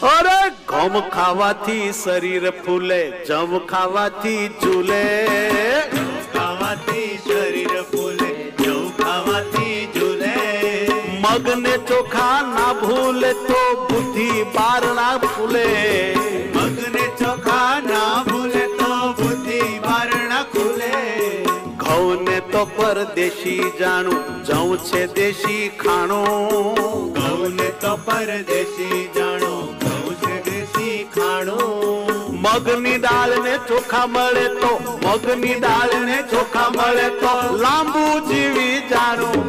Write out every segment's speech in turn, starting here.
અરે ઘઉં ખાવાથી શરીર ફૂલે, જવ ખાવાથી ઝૂલે, ખાવાથી શરીર ફૂલે, જવ ખાવાથી ઝૂલે. મગને ચોખા ના ભૂલે તો બુદ્ધિ બારણા ફૂલે, મગને ચોખા ના ભૂલે તો બુદ્ધિ બારણા ખુલે. ઘઉં ને તો પરદેશી જાણું, જવ છે દેશી ખાણું, ઘઉં ને તો પરદેશી જાણો, ઘઉં છે દેશી ખાણું. મગની દાળ ને ચોખા મળે તો, મગની દાળ ને ચોખા મળે તો લાંબુ જીવી જાણું.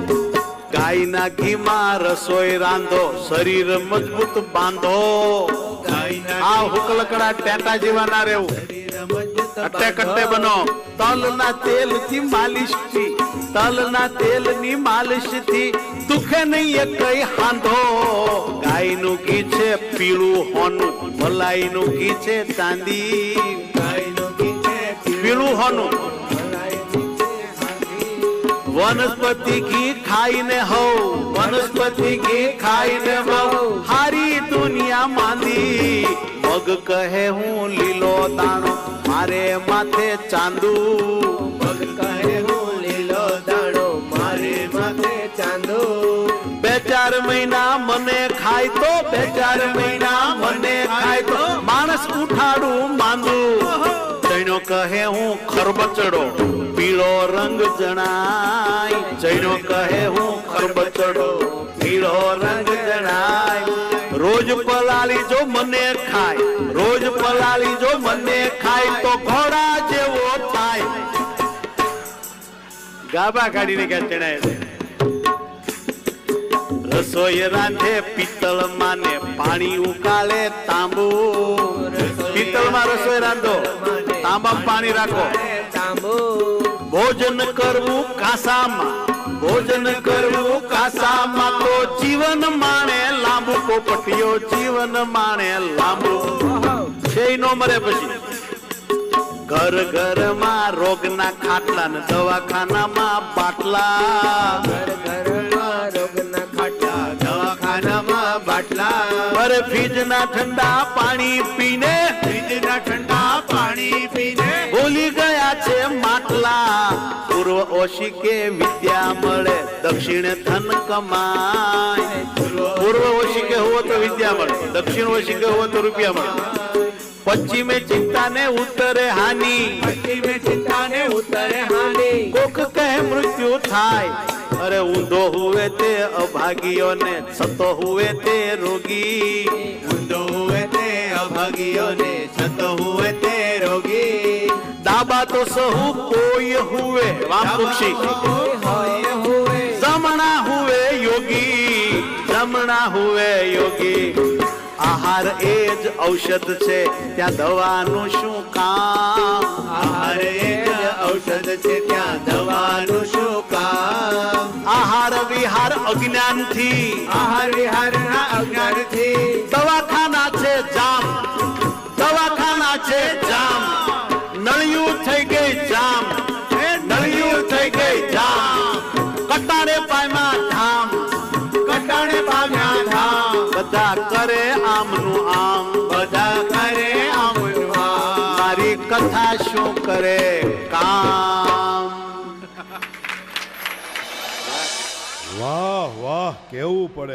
ગાયના ઘીમાં રસોઈ રાંધો, શરીર મજબૂત બાંધો. આ હુકલકડા ટેટા જેવા ના રહેવું, કટ્ટે કટ્ટે બનો. તલના તેલથી માલિશ થી, તલના તેલની માલિશ થી દુખે નહીં કઈ હાંધો. ગાયનું ઘી છે પીળું હોનું, મલાઈનું ઘી છે ચાંદી. ગાયનું ઘી છે પીળું હોનું, વનસ્પતિ ઘી ખાઈને હો, વનસ્પતિ ઘી ખાઈને હો, હારી દુનિયા માંદી. મગ કહે હું લીલો દાણો, મારે માથે ચાંદુ. મગ કહે હું લીલો દાણો, મારે માથે ચાંદો. 2-4 મહિના મને ખાય તો, 2-4 મહિના મને ખાય તો માણસ ઉઠાડું માંદુ. જૈનો કહે હું ખરબચડો, પીળો રંગ જણાય. જૈનો કહે હું ખરબચડો, પીળો રંગ જણાય. રોજ પલાળી જો મને ખાય, રોજ પલાળી જો મને ખાય તો ઘોડા જેવો થાય. ગાભા કાઢીને ક્યાં ચણાય છે. રસોઈ રાંધે પિત્તળ માને, પાણી ઉકાળે તાંબુ. પિત્તળમાં રસોઈ રાંધો, તાંબામાં પાણી રાખો. ભોજન કરવું કાસામાં, ભોજન કરવું કાસામાં તો જીવન માણે લાંબુ. પોપટીઓ જીવન માણે લાંબુ, છે નો મરે પછી. ઘર ઘરમાં રોગના ખાટલા ને દવાખાનામાં બાટલા. ઘરમાં રોગના ખાટલા, દવાખાનામાં બાટલા. અરે ફ્રીજના ઠંડા પાણી પીને, ફ્રીજના ઠંડા પાણી પીને ભૂલી ગયા છે માટલા. પૂર્વ ઓશિકે વિદ્યા મળે, દક્ષિણ ધન કમાય. પૂર્વ ઓશિકે હોવો તો વિદ્યા મળે, દક્ષિણ ઓશિકે હોવો તો રૂપિયા મળે. પશ્ચિમે ચિંતા ને ઉત્તરે હાનિ, પશ્ચિમે ચિંતા ને ઉત્તરે હાનિ. કોક કહે મૃત્યુ થાય, અરે ઊંધો હુવે તે અભાગીઓને, સતો હુવે તે રોગી. ઊંધો હુવે તે અભાગીઓને, સતો હુવે તે રોગી. દાબા તો સહુ કોઈ હુવે વામપક્ષી, હોય હુવે જમણા હુવે યોગી, જમણા હુવે યોગી. આહાર એ જ ઔષધ છે, ત્યાં દવાનું શું કામ. આહાર એ જ ઔષધ છે, ત્યાં દવાનું શું કામ. આહાર વિહાર અજ્ઞાનથી, આહાર વિહારના અજ્ઞાનથી દવાખાના છે જામ, દવાખાના છે જામ. નળિયું થઈ ગઈ જામ, નળિયું થઈ ગઈ જામ. કટાણે પામ્યા ધામ, કટાણે પામ્યા ધામ. બધા કરે આમનું આમ, બધા કરે આમનું આમ. મારી કથા શું કરે કામ. વાહ વાહ, કેવું પડે.